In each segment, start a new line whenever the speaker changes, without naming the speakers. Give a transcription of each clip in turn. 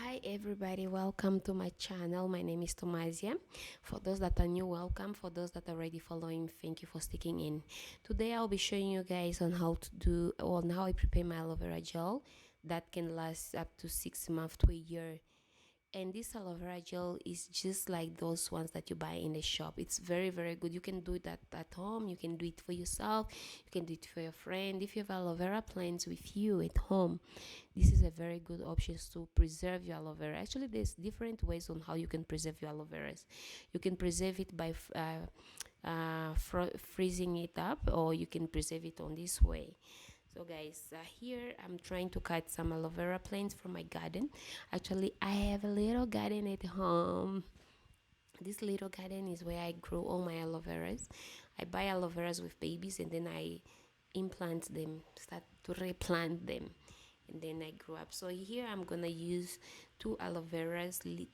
Hi everybody, welcome to my channel. My name is Tomasia. For those that are new, welcome. For those that are already following, thank you for sticking in. Today I'll be showing you guys on how I prepare my aloe vera gel that can last up to 6 months to a year. And this aloe vera gel is just like those ones that you buy in the shop. It's very good. You can do it at home. You can do it for yourself. You can do it for your friend. If you have aloe vera plants with you at home, this is a very good option to preserve your aloe vera. Actually, there's different ways on how you can preserve your aloe veras. You can preserve it by freezing it up, or you can preserve it on this way. So guys, here I'm trying to cut some aloe vera plants from my garden. Actually, I have a little garden at home. This little garden is where I grow all my aloe veras. I buy aloe veras with babies, and then I implant them, start to replant them, and then I grow up. So here I'm gonna use two aloe vera leaves,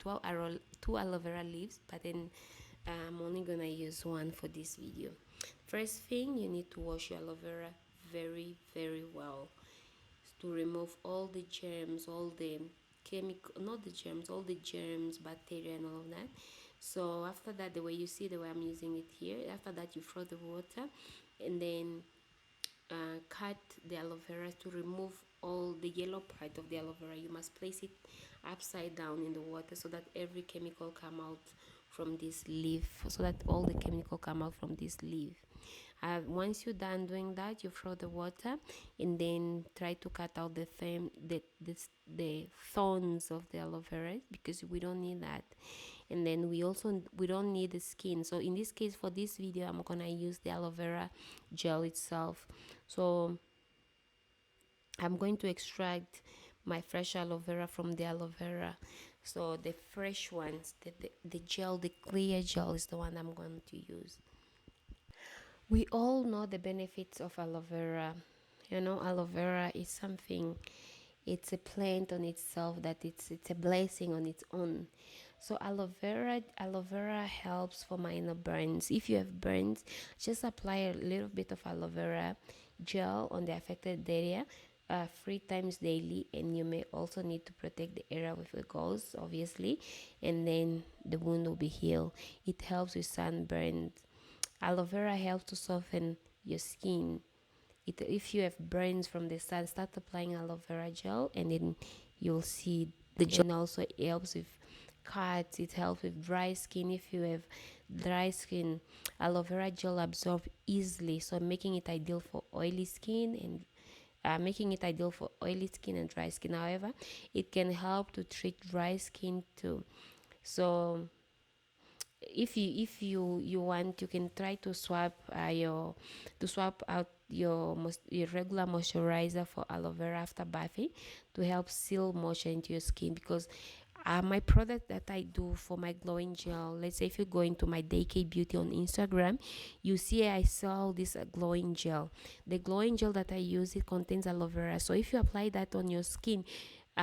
but then I'm only gonna use one for this video. First thing, you need to wash your aloe vera very well to remove all the germs, all the chemical, not the germs, all the germs, bacteria and all of that. So after that, the way you see the way I'm using it here, after that you throw the water, and then cut the aloe vera to remove all the yellow part of the aloe vera. You must place it upside down in the water so that every chemical come out from this leaf, so that all the chemical come out from this leaf. Once you're done doing that, you throw the water, and then try to cut out the thorns of the aloe vera, because we don't need that. And then we don't need the skin. So in this case, for this video, I'm gonna use the aloe vera gel itself. So I'm going to extract my fresh aloe vera from the aloe vera. So the fresh ones, the gel, the clear gel is the one I'm going to use. We all know the benefits of aloe vera. You know, aloe vera is something, it's a plant on itself, that it's a blessing on its own. So aloe vera helps for minor burns. If you have burns, just apply a little bit of aloe vera gel on the affected area 3 times daily, and you may also need to protect the area with a gauze, obviously, and then the wound will be healed. It helps with sunburn. Aloe vera helps to soften your skin. If you have burns from the sun, start applying aloe vera gel, and then you'll see the gel. And also it helps with cuts. It helps with dry skin. If you have dry skin, aloe vera gel absorbs easily, so making it ideal for oily skin and dry skin. However, it can help to treat dry skin too. So if you want, you can try to swap out your regular moisturizer for aloe vera after bathing, to help seal moisture into your skin. Because my product that I do for my glowing gel, let's say if you go into my Daycare Beauty on Instagram, you see I sell this glowing gel. The glowing gel that I use, it contains aloe vera. So if you apply that on your skin,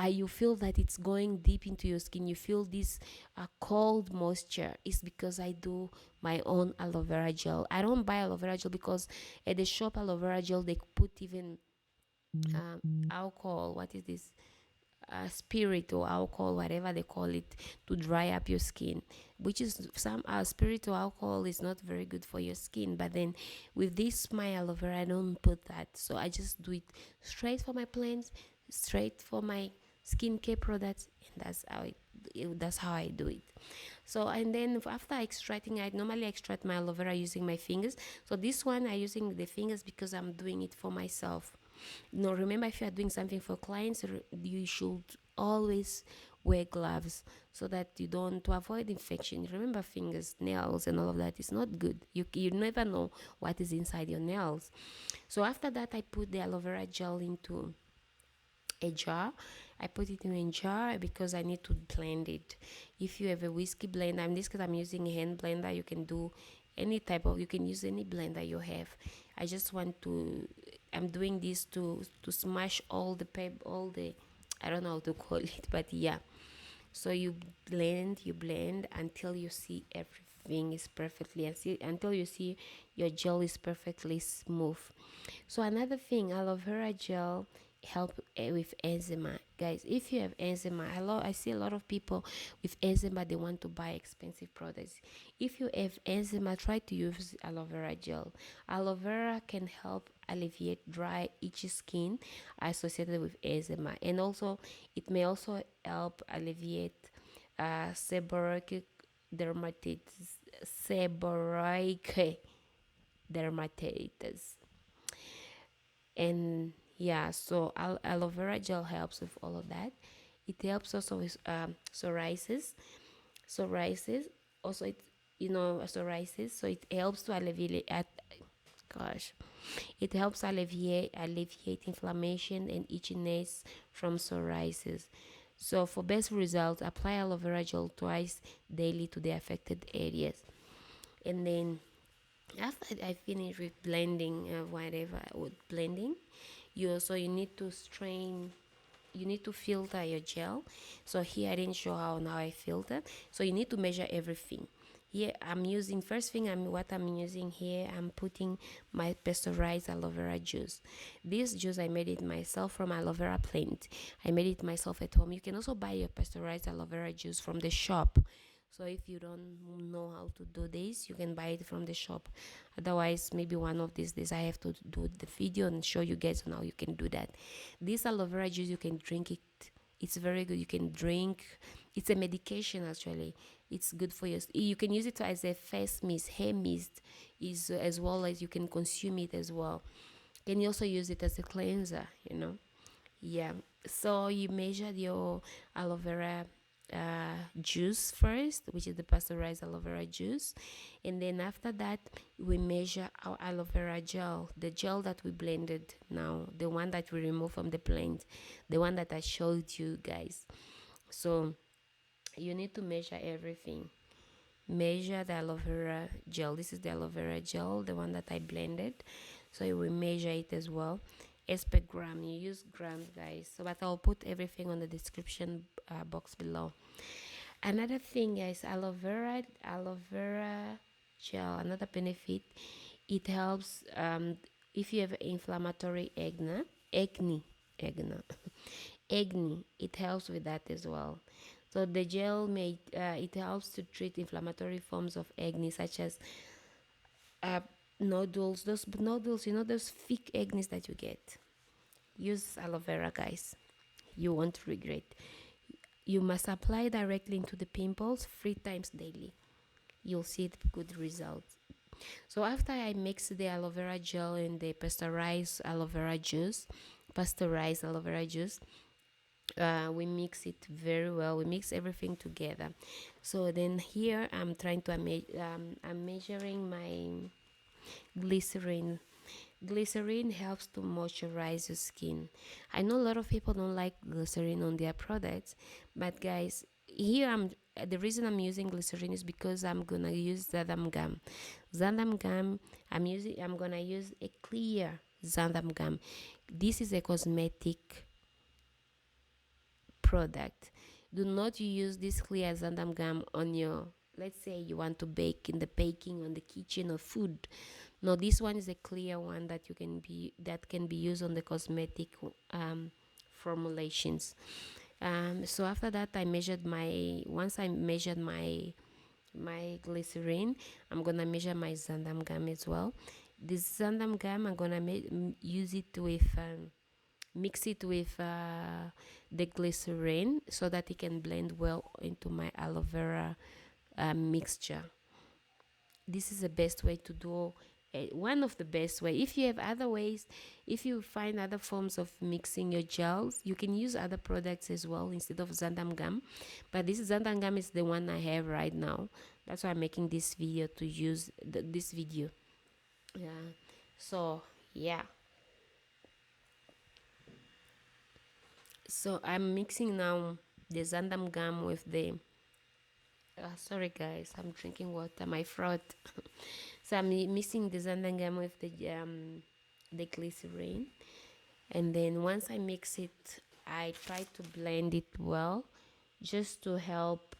you feel that it's going deep into your skin. You feel this cold moisture. It's because I do my own aloe vera gel. I don't buy aloe vera gel because at the shop aloe vera gel they put even alcohol. What is this? Spirit or alcohol, whatever they call it, to dry up your skin, which is some spirit or alcohol is not very good for your skin. But then with this my aloe vera, I don't put that. So I just do it straight for my plants, straight for my skincare products, and that's how I do it. So, and then after extracting, I normally extract my aloe vera using my fingers. So this one I using the fingers because I'm doing it for myself. No, remember, if you are doing something for clients, you should always wear gloves so that to avoid infection. Remember, fingers, nails, and all of that is not good. You never know what is inside your nails. So after that, I put the aloe vera gel into a jar. I put it in a jar because I need to blend it. If you have a whiskey blender, in this case I'm using a hand blender. You can do you can use any blender you have. I'm doing this to smash all the I don't know how to call it, but yeah. So you blend until you see everything is until you see your gel is perfectly smooth. So another thing, aloe vera gel help with eczema. Guys, if you have eczema, I see a lot of people with eczema, they want to buy expensive products. If you have eczema, try to use aloe vera gel. Aloe vera can help alleviate dry, itchy skin associated with eczema, and also it may also help alleviate seborrheic dermatitis, seborrheic dermatitis. And yeah, so aloe vera gel helps with all of that. It helps also with psoriasis also. It, psoriasis, so it helps to alleviate gosh it helps alleviate inflammation and itchiness from psoriasis. So for best results, apply aloe vera gel twice daily to the affected areas. And then after I finish with blending, whatever with blending, you need to strain, you need to filter your gel. So here I didn't show how now I filter. So you need to measure everything. Here I'm using, first thing I'm using here, I'm putting my pasteurized aloe vera juice. This juice I made it myself from aloe vera plant. I made it myself at home. You can also buy your pasteurized aloe vera juice from the shop. So if you don't know how to do this, you can buy it from the shop. Otherwise, maybe one of these days I have to do the video and show you guys on how you can do that. This aloe vera juice, you can drink it. It's very good. You can drink. It's a medication actually. It's good for you. You can use it as a face mist, hair mist, is as well as you can consume it as well. Can you also use it as a cleanser? Yeah. So you measured your aloe vera juice first, which is the pasteurized aloe vera juice, and then after that we measure our aloe vera gel, the gel that we blended now, the one that we removed from the plant, the one that I showed you guys. So you need to measure everything. Measure the aloe vera gel. This is the aloe vera gel, the one that I blended. So you will measure it as well as per gram. You use grams, guys. So but I'll put everything on the description box below. Another thing, guys, aloe vera gel, another benefit, it helps if you have inflammatory acne acne, it helps with that as well. So the gel it helps to treat inflammatory forms of acne, such as nodules, those nodules, those thick acne that you get. Use aloe vera, guys. You won't regret. You must apply directly into the pimples 3 times daily. You'll see good results. So after I mix the aloe vera gel and the pasteurized aloe vera juice, we mix it very well. We mix everything together. So then here I'm trying to I'm measuring my glycerin. Glycerin helps to moisturize your skin. I know a lot of people don't like glycerin on their products, but guys, here the reason I'm using glycerin is because I'm gonna use xanthan gum. Xanthan gum, I'm gonna use a clear xanthan gum. This is a cosmetic product. Do not use this clear xanthan gum on your, let's say you want to bake in the baking on the kitchen or food. No, this one is a clear one that can be used on the cosmetic formulations. So after that, once I measured my glycerin, I'm gonna measure my xanthan gum as well. This xanthan gum, I'm gonna use it with mix it with the glycerin so that it can blend well into my aloe vera mixture. This is the best way to do one of the best way. If you have other ways, if you find other forms of mixing your gels, you can use other products as well instead of xanthan gum, but this xanthan gum is the one I have right now. That's why I'm making this video, to use this video. Yeah. So yeah, so I'm mixing now the xanthan gum with the sorry guys, I'm drinking water, my throat. So I'm mixing the xanthan gum with the glycerin, and then once I mix it, I try to blend it well, just to help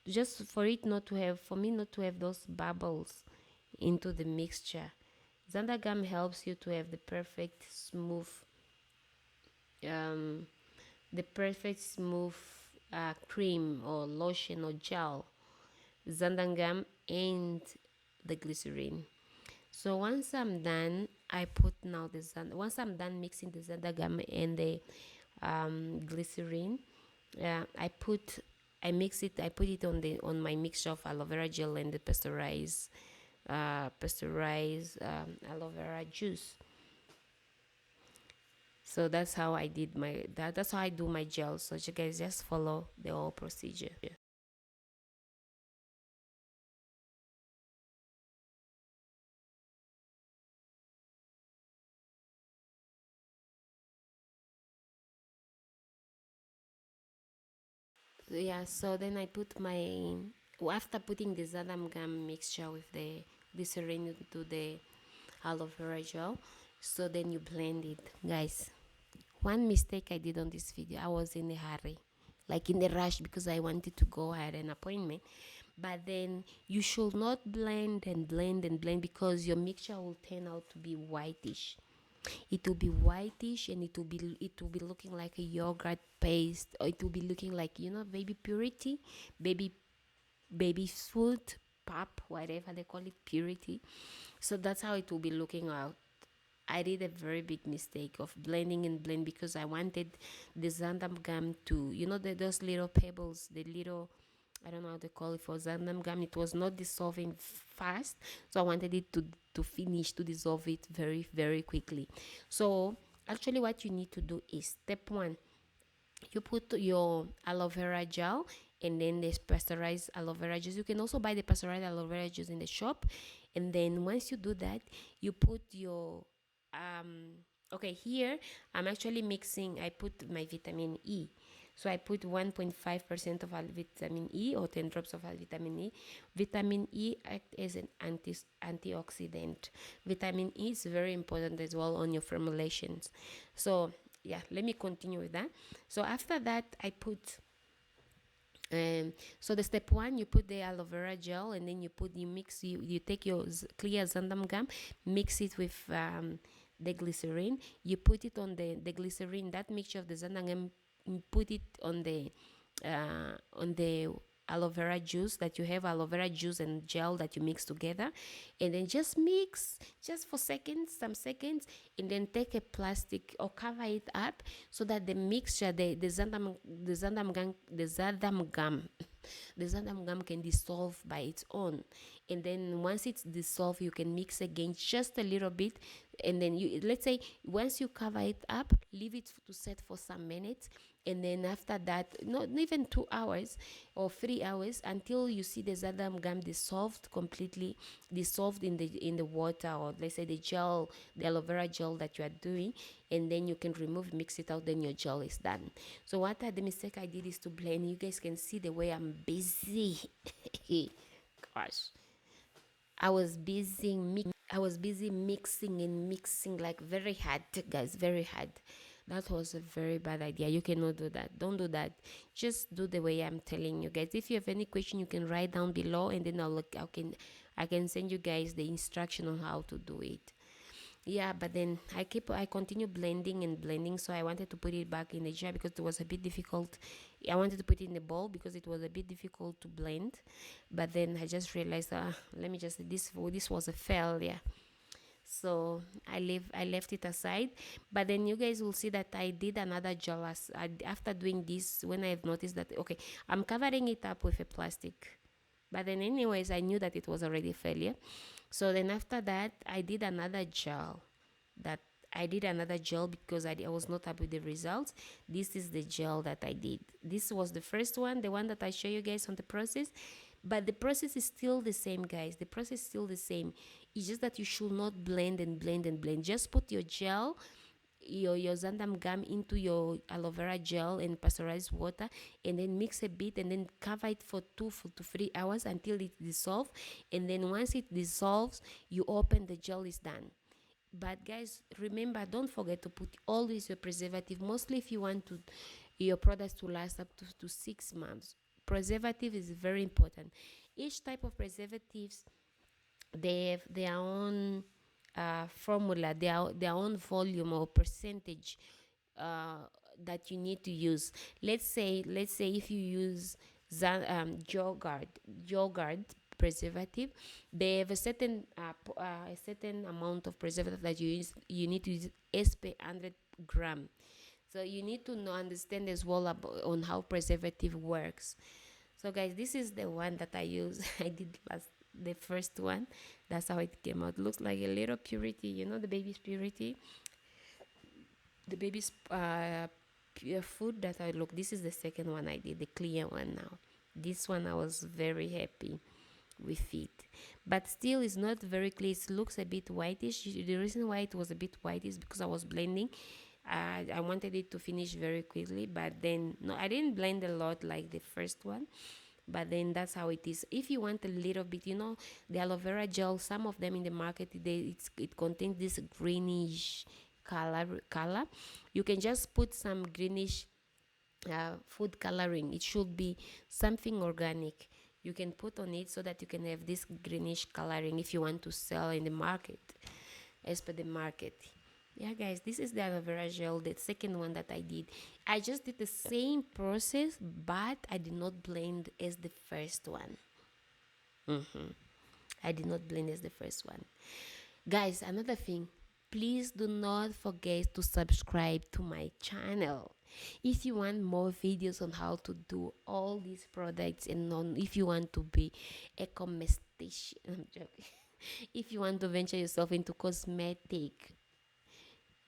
just for me not to have those bubbles into the mixture. Xanthan gum helps you to have the perfect smooth um, the perfect smooth cream or lotion or gel, xanthan gum, and the glycerin. So once I'm done, I put now the once I'm done mixing the xanthan gum and the glycerin, I mix it. I put it on my mixture of aloe vera gel and the pasteurized aloe vera juice. So that's how I did that's how I do my gel. So you guys just follow the whole procedure. Yeah, so then I put after putting the zadam gum mixture with the glycerin into the aloe vera gel, so then you blend it. Guys, one mistake I did on this video, I was in a hurry, like in a rush because I wanted to go at an appointment. But then you should not blend and blend and blend because your mixture will turn out to be whitish. It will be whitish and it will be looking like a yogurt paste, or it will be looking like, baby purity, baby baby food, pap, whatever they call it, purity. So that's how it will be looking out. I did a very big mistake of blending and blend because I wanted the xanthan gum to, those little pebbles, the little, I don't know how to call it, for xanthan gum. It was not dissolving fast, so I wanted it to finish to dissolve it very very quickly. So actually, what you need to do is step one: you put your aloe vera gel and then this pasteurized aloe vera juice. You can also buy the pasteurized aloe vera juice in the shop. And then once you do that, you put your okay, here I'm actually mixing. I put my vitamin E. So I put 1.5% of vitamin E, or 10 drops of vitamin E. Vitamin E acts as an antioxidant. Vitamin E is very important as well on your formulations. So yeah, let me continue with that. So after that, I put so the step one, you put the aloe vera gel, and then you take your clear xanthan gum, mix it with the glycerin. You put it on the glycerin, that mixture of the xanthan gum, put it on the aloe vera juice that you have, aloe vera juice and gel that you mix together, and then just mix just for seconds, some seconds, and then take a plastic or cover it up so that the mixture, the xanthan gum the xanthan gum can dissolve by its own. And then once it's dissolved, you can mix again just a little bit. And then let's say once you cover it up, leave it to set for some minutes. And then after that, not even 2 hours or 3 hours, until you see the xanthan gum dissolved, completely dissolved in the water, or let's say the gel, the aloe vera gel that you are doing. And then you can mix it out, then your gel is done. So the mistake I did is to blend. You guys can see the way I'm busy. Gosh, I was busy mixing and mixing, like very hard, guys, very hard. That was a very bad idea. You cannot do that. Don't do that. Just do the way I'm telling you guys. If you have any question, you can write down below, and then I can send you guys the instruction on how to do it. Yeah, but then I continue blending and blending. So I wanted to put it back in the jar because it was a bit difficult. I wanted to put it in the bowl because it was a bit difficult to blend. But then I just realized, let me just this was a failure. So I left it aside. But then you guys will see that I did another gel after doing this. When I've noticed that, okay, I'm covering it up with a plastic. But then anyways, I knew that it was already a failure. So then after that, that I did another gel because I was not happy with the results. This is the gel that I did. This was the first one, the one that I show you guys on the process. But the process is still the same, guys. The process is still the same. It's just that you should not blend and blend and blend. Just put your gel, your xanthan gum into your aloe vera gel and pasteurized water, and then mix a bit, and then cover it for 2 to 3 hours until it dissolves. And then once it dissolves, you open, the gel is done. But guys, remember, don't forget to put always your preservative, mostly if you want your products to last up to 6 months. Preservative is very important. Each type of preservatives, they have their own formula, their own volume or percentage uh, that you need to use. Let's say if you use yogurt preservative, they have a certain a certain amount of preservative that you need to use SP 100 gram. So you need to know, understand as well about on how preservative works. So guys, this is the one that I use. I did last the first one. That's how it came out. Looks like a little purity, you know, the baby's purity, the baby's pure food that I look. This is the second one I did, the clear one now. This one I was very happy with it, but still it's not very clear. It looks a bit whitish. The reason why it was a bit white is because I was blending. I wanted it to finish very quickly, but then no, I didn't blend a lot like the first one. But then that's how it is. If you want a little bit, you know, the aloe vera gel, some of them in the market, it contains this greenish color. You can just put some greenish food coloring. It should be something organic. You can put on it so that you can have this greenish coloring if you want to sell in the market, as per the market. Yeah, guys, this is the aloe vera gel, the second one that I did. I just did the same process, but I did not blend as the first one. I did not blend as the first one. Guys, another thing, please do not forget to subscribe to my channel. If you want more videos on how to do all these products, and on if you want to be a cosmetician, I'm joking. If you want to venture yourself into cosmetic,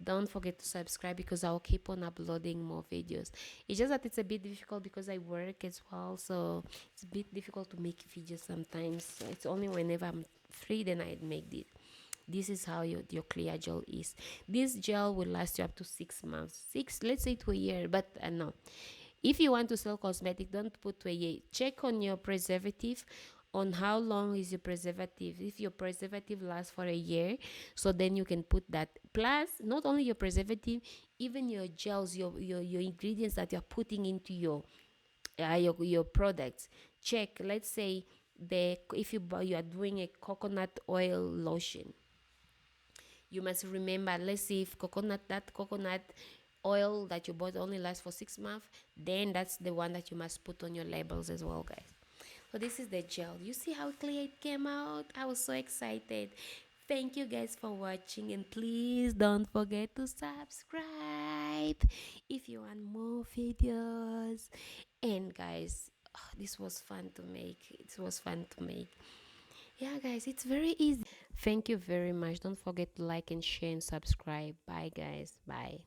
don't forget to subscribe because I'll keep on uploading more videos. It's just that it's a bit difficult because I work as well, so it's a bit difficult to make videos sometimes. So it's only whenever I'm free then I make this. This is how your clear gel is. This gel will last you up to 6 months, let's say to a year, but no, if you want to sell cosmetic, don't put to a year. Check on your preservative, on how long is your preservative. If your preservative lasts for a year, so then you can put that. Plus, not only your preservative, even your gels, your ingredients that you're putting into your products. Check. Let's say the if you are doing a coconut oil lotion, you must remember, let's see if that coconut oil that you bought only lasts for 6 months, then that's the one that you must put on your labels as well, guys. So this is the gel. You see how clear it came out? I was so excited. Thank you guys for watching, and please don't forget to subscribe if you want more videos. And guys, this was fun to make. It was fun to make. Yeah, guys, it's very easy. Thank you very much. Don't forget to like and share and subscribe. Bye, guys. Bye.